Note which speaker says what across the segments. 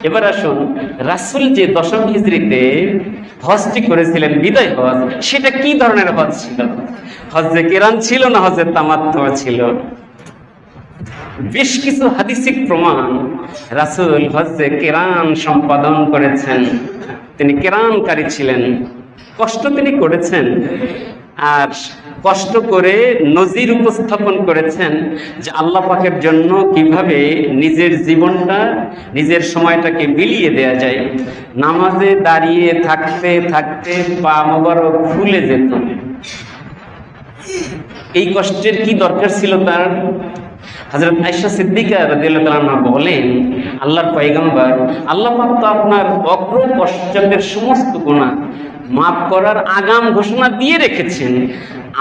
Speaker 1: এবার আসুন, রাসূল যে দশম হিজরিতে হজটি করেছিলেন, বিদায় হজ, সেটা কি ধরনের হজ ছিল? হজ্জে কিরান ছিল না হজ্জে তামাত্তু ছিল? বেশ কিছু হাদিসিক প্রমাণ, রাসূল হজ্জে কিরান সম্পাদন করেছেন, তিনি কিরানকারী ছিলেন, কষ্ট তিনি করেছেন, আর কষ্ট করে নজির উপস্থাপন করেছেন যে আল্লাহ পাকের জন্য কিভাবে নিজের জীবনটা, নিজের সময়টাকে বিলিয়ে দেয়া যায়। নামাজে দাঁড়িয়ে থাকতে থাকতে পা মোবারক ফুলে যেত। এই কষ্টের কি দরকার ছিল তার? হযরত আয়েশা সিদ্দিকা রাদিয়াল্লাহু তাআলা আনহা বলেন, আল্লাহর পয়গম্বর, আল্লাহ পাক তো আপনার অগ্র পশ্চাতের সমস্ত গুনাহ মাফ করার আগাম ঘোষণা দিয়ে রেখেছেন,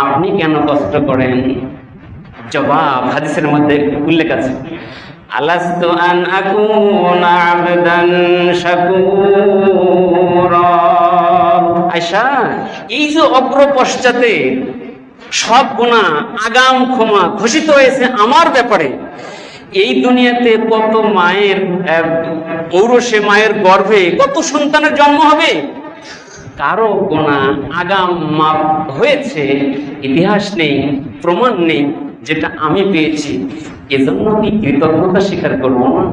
Speaker 1: আপনি কেন কষ্ট করেন? জবাব হাদিসের মধ্যে উল্লেখ আছে, আলাস্তু আন আকুনা আবদান শাকুরা। আয়েশা, এই যে অগ্র পশ্চাতে সব গুনাহ আগাম ক্ষমা ঘোষিত হয়েছে আমার ব্যাপারে, এই দুনিয়াতে কত মায়ের ঔরসে, মায়ের গর্ভে কত সন্তানের জন্ম হবে, কারো গুনাহ আগাম মাপ হয়েছে ইতিহাস নেই, প্রমাণ নেই, যেটা আমি পেয়েছি। এজন্য আমি কৃতজ্ঞতা স্বীকার করব না?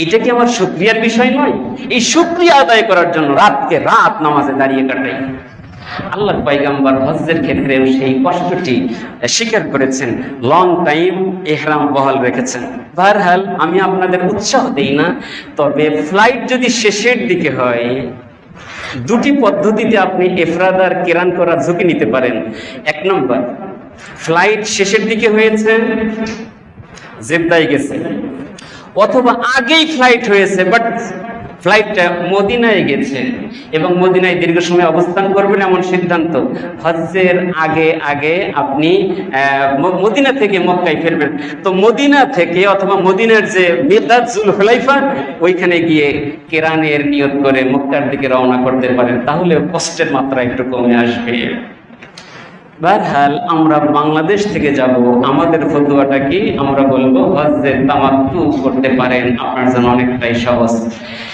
Speaker 1: এটা কি আমার শুকরিয়ার বিষয় নয়? এই শুকরিয়া আদায় করার জন্য রাতকে রাত নামাজে দাঁড়িয়ে কাটাই। আল্লাহর পয়গম্বর হজ্জের ক্ষেত্রেও সেই কষ্টটি স্বীকার করেছেন, লং টাইম ইহরাম বহাল রেখেছেন। বারহাল আমি আপনাদের উৎসাহ দেই না, তবে ফ্লাইট যদি শেষের দিকে হয়, দুটি পদ্ধতিতে আপনি ইফরাদ আর কিরান করার ঝুঁকি নিতে পারেন। এক নম্বর, ফ্লাইট শেষের দিকে হয়েছে, জেদ্দায় গেছে, অথবা আগেই ফ্লাইট হয়েছে বাট ফ্লাইটটা মদিনায় গেছে এবং মদিনায় দীর্ঘ সময় অবস্থান করবেন এমন সিদ্ধান্ত। হজ্জের আগে আগে আপনি মদিনা থেকে মক্কায় ফিরবেন, তো মদিনা থেকে অথবা মদিনার যে মিকাত যুলহুলাইফা, ওইখানে গিয়ে কিরানের নিয়ত করে মক্কার দিকে রওনা করতে পারেন, তাহলে কষ্টের মাত্রা একটু কমে আসবে। বারহাল আমরা বাংলাদেশ থেকে যাব, আমাদের ফতোয়াটা কি? আমরা বলবো হজ্জে তামাত্তু করতে পারেন, আপনার জন্য অনেকটাই সহজ।